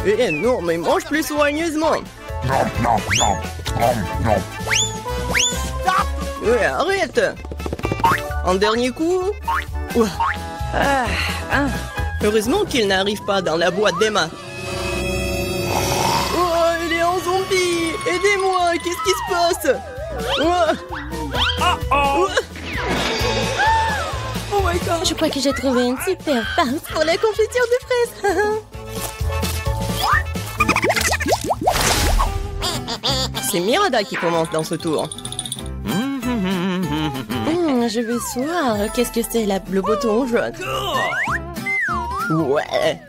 Eh non, mais mange plus soigneusement. Ouais, arrête. Un dernier coup. Ouah. Heureusement qu'il n'arrive pas dans la boîte d'Emma. Oh, il est en zombie. Aidez-moi, qu'est-ce qui se passe? Ouah. Ouah. Oh my god. Je crois que j'ai trouvé une super farce pour la confiture de fraises. C'est Miranda qui commence dans ce tour. Je veux voir. Qu'est-ce que c'est le bouton jaune? Ouais.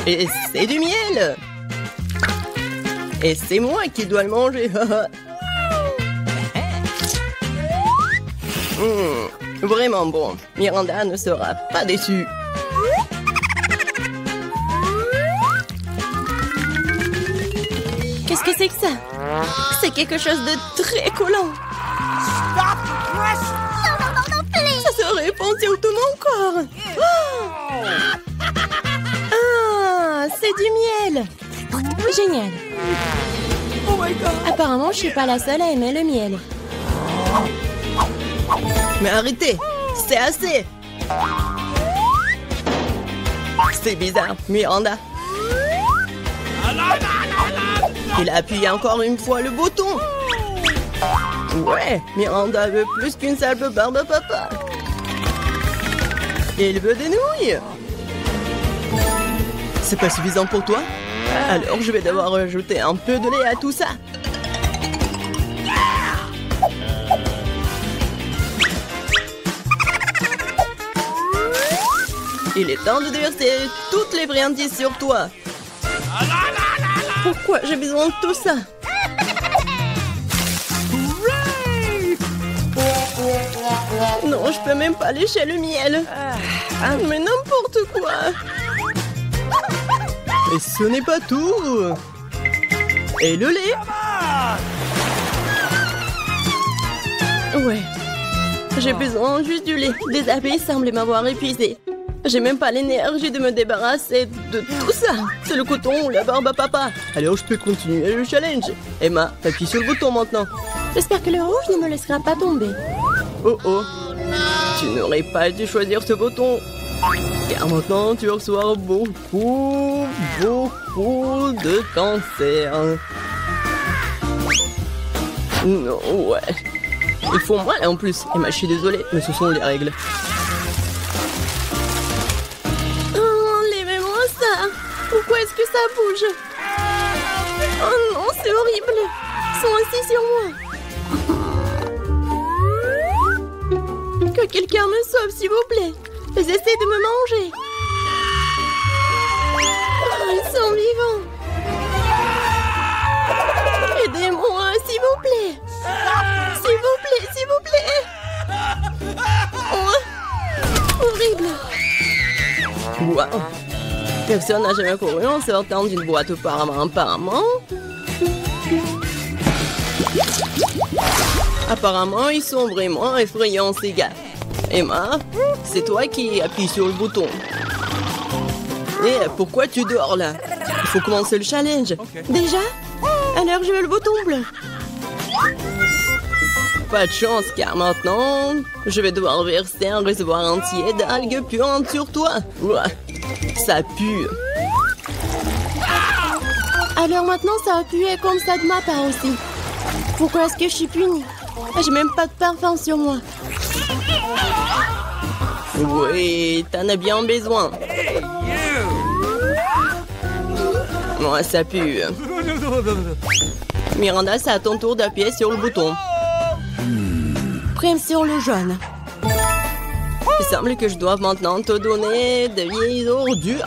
Et c'est du miel. Et c'est moi qui dois le manger. Vraiment bon. Miranda ne sera pas déçue. Qu'est-ce que c'est que ça? C'est quelque chose de très collant. Ça se répand sur tout mon corps. Ah, c'est du miel. Génial. Oh my god. Apparemment, je suis pas la seule à aimer le miel. Mais arrêtez. C'est assez. C'est bizarre, Miranda. Il a appuyé encore une fois le bouton. Ouais, Miranda veut plus qu'une simple barbe à papa. Il veut des nouilles. C'est pas suffisant pour toi? Alors je vais devoir ajouter un peu de lait à tout ça. Il est temps de déverser toutes les friandises sur toi. Pourquoi j'ai besoin de tout ça? Non, je peux même pas lécher le miel. Mais n'importe quoi. Et ce n'est pas tout. Et le lait? Ouais. J'ai besoin juste du lait. Des abeilles semblent m'avoir épuisé. J'ai même pas l'énergie de me débarrasser de tout ça. C'est le coton ou la barbe à papa. Alors je peux continuer le challenge. Emma, appuie sur le bouton maintenant. J'espère que le rouge ne me laissera pas tomber. Oh oh. Tu n'aurais pas dû choisir ce bouton. Car maintenant tu reçois beaucoup de cancer. Non, ouais. Ils font mal en plus. Emma, je suis désolée, mais ce sont les règles. Pourquoi est-ce que ça bouge? Oh non, c'est horrible. Ils sont assis sur moi. Que quelqu'un me sauve, s'il vous plaît. Ils essaient de me manger. Oh, ils sont vivants. Aidez-moi, s'il vous plaît. S'il vous plaît, s'il vous plaît. Oh, horrible. Wow. Personne n'a jamais couru en sortant d'une boîte apparemment. Apparemment, ils sont vraiment effrayants, ces gars. Emma, c'est toi qui appuies sur le bouton. Et pourquoi tu dors là? Il faut commencer le challenge. Okay. Déjà? Alors je veux le bouton bleu. Pas de chance, car maintenant, je vais devoir verser un réservoir entier d'algues puantes sur toi. Ouais. Ça pue. Alors maintenant, ça va puer comme ça de ma part aussi. Pourquoi est-ce que je suis punie? J'ai même pas de parfum sur moi. Oui, t'en as bien besoin. Moi, ça pue. Miranda, c'est à ton tour d'appuyer sur le bouton. Prime sur le jaune. Il semble que je doive maintenant te donner de vieilles ordures.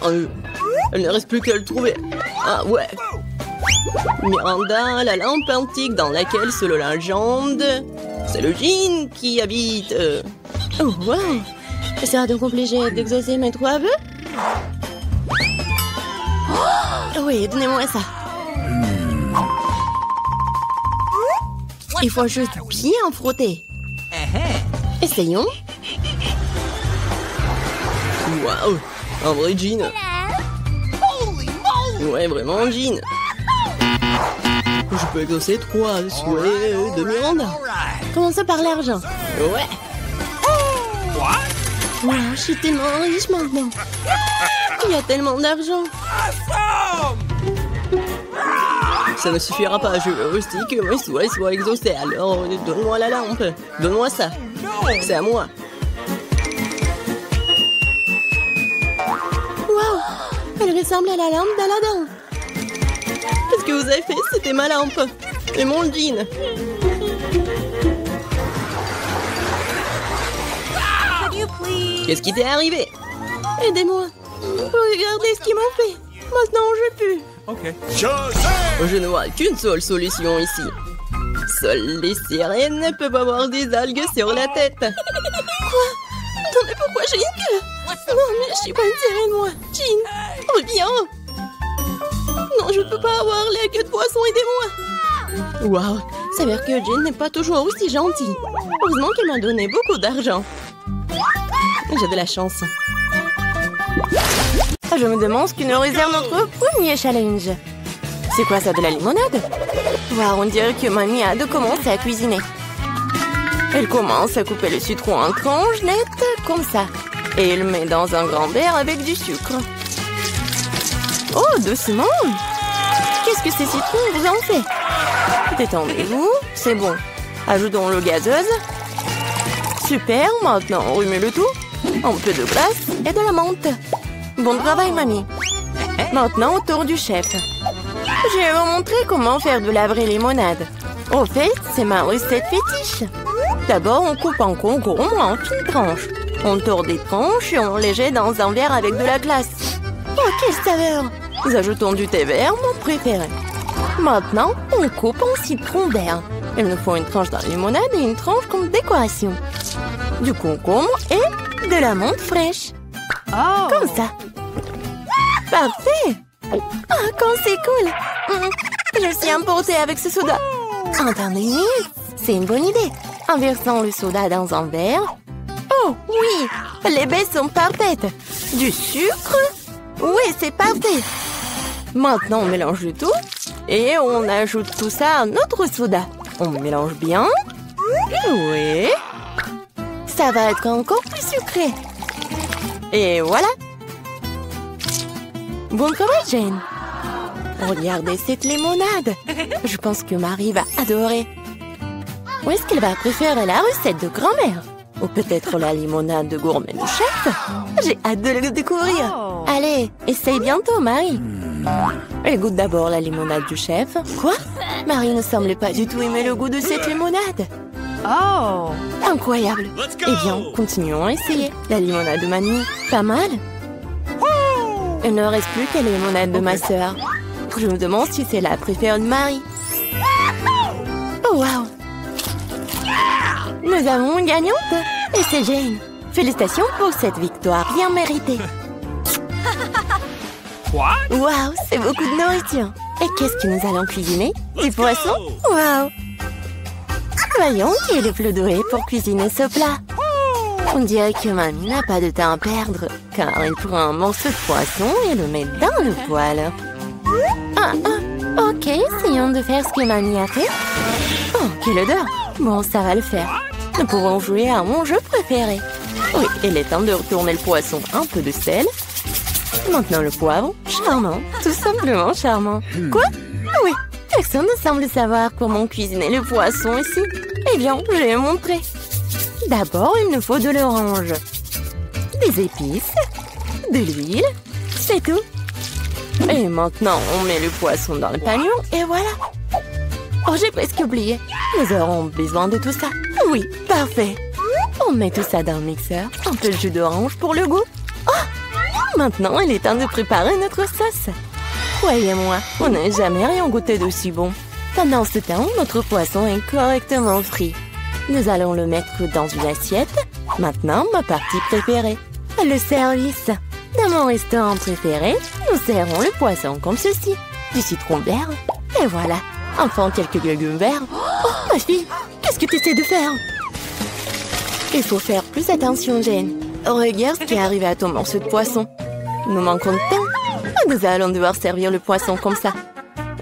Il ne reste plus qu'à le trouver. Ah ouais. Miranda, la lampe antique dans laquelle, selon la légende, c'est le djinn qui habite. Oh wow. Ça sera donc obligé d'exaucer mes 3 vœux? Oh, Oui, donnez-moi ça. Il faut juste bien frotter. Essayons. Waouh, un vrai jean. Ouais, vraiment un jean. Je peux exaucer 3 souhaits de Miranda. Commençons par l'argent. Ouais. Wow, je suis tellement riche maintenant. Il y a tellement d'argent. Ça ne suffira pas, je veux aussi que mes souhaits soient exaucés. Alors, donne-moi la lampe. Donne-moi ça. C'est à moi. Wow, elle ressemble à la lampe d'Aladin. Qu'est-ce que vous avez fait? C'était ma lampe. Et mon jean. Qu'est-ce qui t'est arrivé? Aidez-moi. Regardez ce qu'ils m'ont fait. Maintenant, je pue. Okay. Je ne vois qu'une seule solution ici. Seules les sirènes peuvent avoir des algues sur la tête. Quoi? Non, mais pourquoi j'ai une queue? Non, mais je suis pas une sirène, moi. Jean, reviens. Non, je peux pas avoir la queue de poisson, aidez-moi. Waouh, ça veut dire que Jean n'est pas toujours aussi gentille. Heureusement qu'elle m'a donné beaucoup d'argent. J'ai de la chance. Je me demande ce que nous réserve notre premier challenge. C'est quoi ça, de la limonade? Wow, on dirait que mamie a hâte de commencer à cuisiner. Elle commence à couper le citron en tranches nettes, comme ça. Et elle met dans un grand verre avec du sucre. Oh, doucement! Qu'est-ce que ces citrons vous en fait? Détendez-vous, c'est bon. Ajoutons l'eau gazeuse. Super, maintenant on remet le tout. Un peu de glace et de la menthe. Bon travail, mamie. Maintenant, au tour du chef. Je vais vous montrer comment faire de la vraie limonade. Au fait, c'est ma recette fétiche. D'abord, on coupe en concombre en fines tranches. On tord des tranches et on les jette dans un verre avec de la glace. Oh, quelle saveur! Nous ajoutons du thé vert, mon préféré. Maintenant, on coupe en citron vert. Il nous faut une tranche dans la limonade et une tranche comme décoration. Du concombre et de la menthe fraîche. Oh. Comme ça. Parfait. Ah, quand c'est cool. Je suis emportée avec ce soda. Attendez, c'est une bonne idée. En versant le soda dans un verre. Oh, oui, les baies sont parfaites. Du sucre. Oui, c'est parfait. Maintenant, on mélange le tout. Et on ajoute tout ça à notre soda. On mélange bien. Oui. Ça va être encore plus sucré. Et voilà. Bon travail, Jane. Regardez cette limonade. Je pense que Marie va adorer. Ou est-ce qu'elle va préférer la recette de grand-mère? Ou peut-être la limonade de gourmet du chef? J'ai hâte de le découvrir. Allez, essaye bientôt, Marie. Elle goûte d'abord la limonade du chef. Quoi? Marie ne semble pas du tout aimer le goût de cette limonade. Oh! Incroyable. Eh bien, continuons à essayer. La limonade de mamie, pas mal. Il ne reste plus que la limonade de ma sœur. Je me demande si c'est la préférée de Marie. Oh, wow! Nous avons une gagnante. Et c'est Jane. Félicitations pour cette victoire bien méritée. Wow, c'est beaucoup de nourriture. Et qu'est-ce que nous allons cuisiner? Du poisson? Wow! Voyons qui est le plus doué pour cuisiner ce plat. On dirait que mamie n'a pas de temps à perdre, car elle prend un morceau de poisson et le met dans le poêle. Ok, essayons de faire ce que mamie a fait. Oh, quelle odeur! Bon, ça va le faire. Nous pouvons jouer à mon jeu préféré. Oui, il est temps de retourner le poisson. Un peu de sel. Maintenant le poivre. Charmant, tout simplement charmant. Quoi? Oui, personne ne semble savoir comment cuisiner le poisson ici. Eh bien, je vais montrer. D'abord, il nous faut de l'orange, des épices, de l'huile, c'est tout. Et maintenant, on met le poisson dans le panier et voilà. Oh, j'ai presque oublié. Nous aurons besoin de tout ça. Oui, parfait. On met tout ça dans le mixeur. Un peu de jus d'orange pour le goût. Oh! Maintenant, il est temps de préparer notre sauce. Croyez-moi, on n'a jamais rien goûté d'aussi bon. Pendant ce temps, notre poisson est correctement frit. Nous allons le mettre dans une assiette. Maintenant, ma partie préférée, le service. Dans mon restaurant préféré, nous serrons le poisson comme ceci. Du citron vert. Et voilà. Enfin, quelques légumes verts. Oh, ma fille, qu'est-ce que tu essaies de faire? Il faut faire plus attention, Jane. Regarde ce qui est arrivé à ton morceau de poisson. Nous manquons de temps. Nous allons devoir servir le poisson comme ça.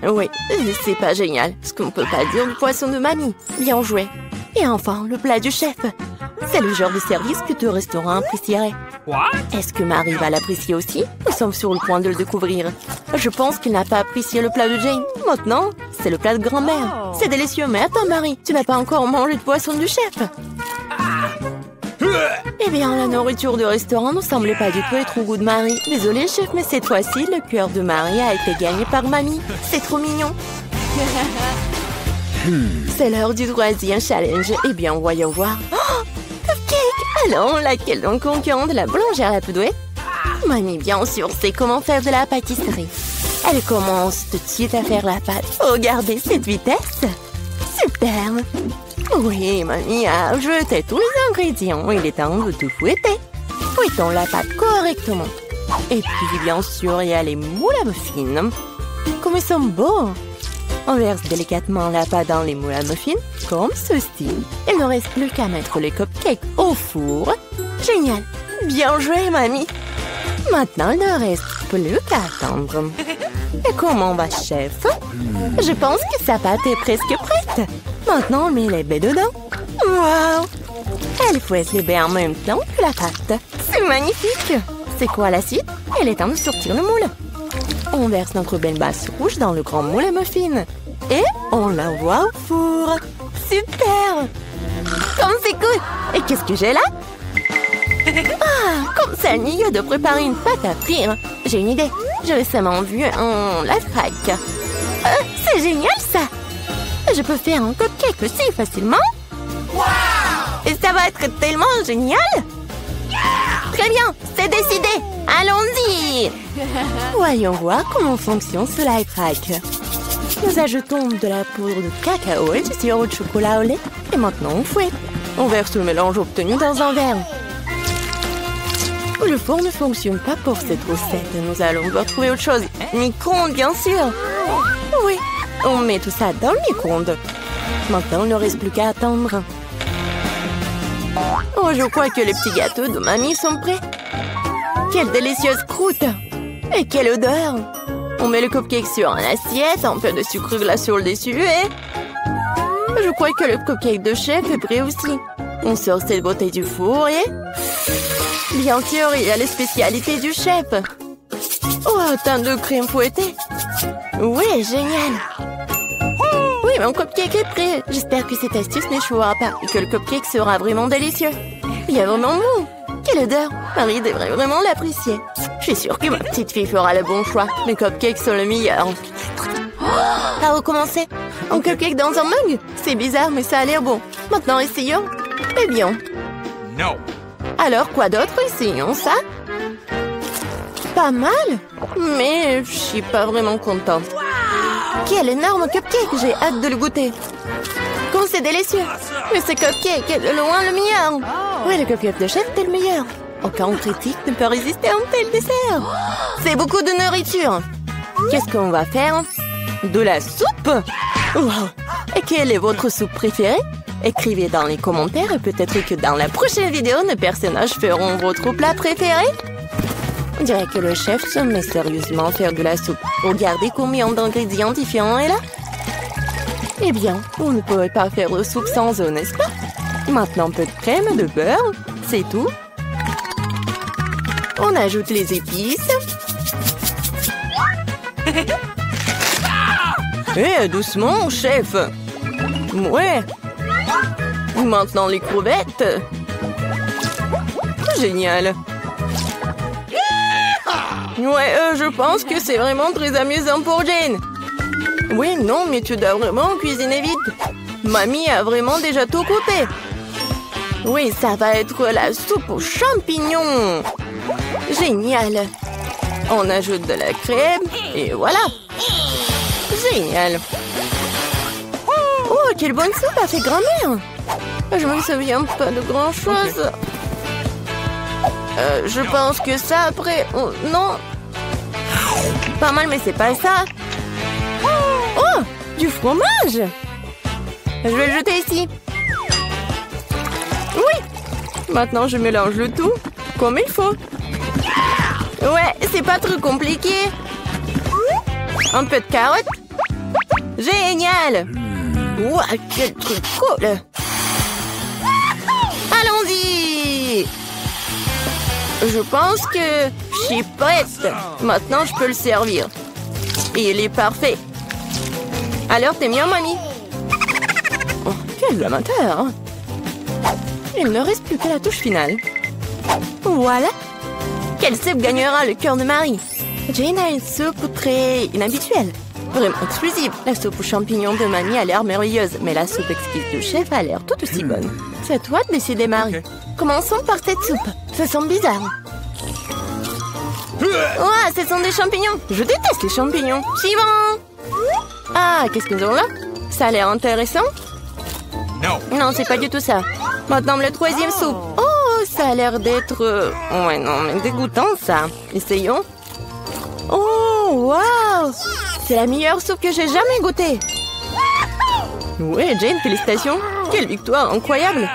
Oui, c'est pas génial. Ce qu'on peut pas dire du poisson de mamie. Bien joué. Et enfin, le plat du chef. C'est le genre de service que ton restaurant apprécierait. Est-ce que Marie va l'apprécier aussi? Nous sommes sur le point de le découvrir. Je pense qu'il n'a pas apprécié le plat de Jane. Maintenant, c'est le plat de grand-mère. C'est délicieux, mais attends, Marie, tu n'as pas encore mangé de poisson du chef. Eh bien, la nourriture du restaurant ne semblait pas du tout être au goût de Marie. Désolée, chef, mais cette fois-ci, le cœur de Marie a été gagné par mamie. C'est trop mignon. C'est l'heure du troisième challenge. Eh bien, voyons voir. Oh, cupcake! Allons, laquelle donc concurrente de la boulangère la plus douée? Mamie, bien sûr, sait comment faire de la pâtisserie. Elle commence tout de suite à faire la pâte. Regardez cette vitesse. Super! Oui, mamie a jeté tous les ingrédients. Il est temps de tout fouetter. Fouettons la pâte correctement. Et puis, bien sûr, il y a les moules à muffins. Comme ils sont beaux! On verse délicatement la pâte dans les moules à muffins, comme ceci. Il ne reste plus qu'à mettre les cupcakes au four. Génial! Bien joué, mamie! Maintenant, il ne reste plus qu'à attendre. Et comment va, chef? Je pense que sa pâte est presque prête. Maintenant, on met les baies dedans. Waouh! Elle fouette les baies en même temps que la pâte. C'est magnifique! C'est quoi la suite? Il est temps de sortir le moule. On verse notre belle base rouge dans le grand moule à muffins. Et on l'envoie au four. Super! Comme c'est cool! Et qu'est-ce que j'ai là? Ah, comme ça, milieu de préparer une pâte à frire. J'ai une idée. J'ai récemment vu un lifehack. C'est génial, ça! Je peux faire un cupcake aussi facilement. Wow! Et ça va être tellement génial! Yeah! Très bien, c'est décidé. Allons-y! Voyons voir comment fonctionne ce lifehack. Nous ajoutons de la poudre de cacao et du sirop de chocolat au lait. Et maintenant, on fouette. On verse le mélange obtenu dans un verre. Le four ne fonctionne pas pour cette recette. Nous allons devoir trouver autre chose. Micro-ondes, bien sûr. Oui, on met tout ça dans le micro-ondes. Maintenant, il ne reste plus qu'à attendre. Oh, je crois que les petits gâteaux de mamie sont prêts. Quelle délicieuse croûte! Et quelle odeur! On met le cupcake sur une assiette, un peu de sucre glace sur le dessus et... Je crois que le cupcake de chef est prêt aussi. On sort cette beauté du four et... Bien sûr, il y a les spécialités du chef. Oh, un teint de crème fouettée. Oui, génial. Oui, mon cupcake est prêt. J'espère que cette astuce n'échouera pas et que le cupcake sera vraiment délicieux. Il y a vraiment bon. Quelle odeur! Marie devrait vraiment l'apprécier. Je suis sûre que ma petite fille fera le bon choix. Les cupcakes sont le meilleur. À recommencer. Un cupcake dans un mug? C'est bizarre, mais ça a l'air bon. Maintenant, essayons. Eh bien. Non. Alors, quoi d'autre? Essayons ça. Pas mal, mais je suis pas vraiment contente. Quel énorme cupcake! J'ai hâte de le goûter. Comme c'est délicieux! Mais ce cupcake est de loin le meilleur! Oui, le cupcake de chef est le meilleur! Aucun critique ne peut résister à un tel dessert! C'est beaucoup de nourriture! Qu'est-ce qu'on va faire? De la soupe? Wow! Et quelle est votre soupe préférée? Écrivez dans les commentaires et peut-être que dans la prochaine vidéo, nos personnages feront votre plat préféré. On dirait que le chef se met sérieusement à faire de la soupe. Regardez combien d'ingrédients différents est là. Eh bien, vous ne pouvez pas faire de soupe sans eau, n'est-ce pas? Maintenant, un peu de crème, de beurre, c'est tout. On ajoute les épices. Eh, doucement, chef. Ouais. Maintenant, les crevettes. Génial. Ouais, je pense que c'est vraiment très amusant pour Jane. Oui, non, mais tu dois vraiment cuisiner vite. Mamie a vraiment déjà tout coupé. Oui, ça va être la soupe aux champignons. Génial. On ajoute de la crème et voilà. Génial. Oh, quelle bonne soupe a fait grand-mère. Je me souviens pas de grand-chose. Je pense que ça après... Oh, non. Pas mal, mais c'est pas ça. Oh, du fromage. Je vais le jeter ici. Oui. Maintenant, je mélange le tout comme il faut. Ouais, c'est pas trop compliqué. Un peu de carotte. Génial. Ouah, quel truc cool. Allons-y. Je pense que je suis prête. Maintenant, je peux le servir. Et il est parfait. Alors, t'es bien, mamie? Oh, quel amateur. Il ne reste plus que la touche finale. Voilà. Quelle soupe gagnera le cœur de Marie? Jane a une soupe très inhabituelle. Vraiment exclusive. La soupe aux champignons de mamie a l'air merveilleuse, mais la soupe exquise du chef a l'air tout aussi bonne. C'est à toi de décider, Marie. Ok. Commençons par cette soupe. Ça sent bizarre. Ouah, ce sont des champignons. Je déteste les champignons. Suivant. Ah, qu'est-ce que nous avons là? Ça a l'air intéressant. Non, c'est pas du tout ça. Maintenant, le troisième soupe. Oh, ça a l'air d'être... Ouais, non, mais dégoûtant, ça. Essayons. Oh, waouh! C'est la meilleure soupe que j'ai jamais goûtée. Ouais, Jane, félicitations. Quelle victoire incroyable.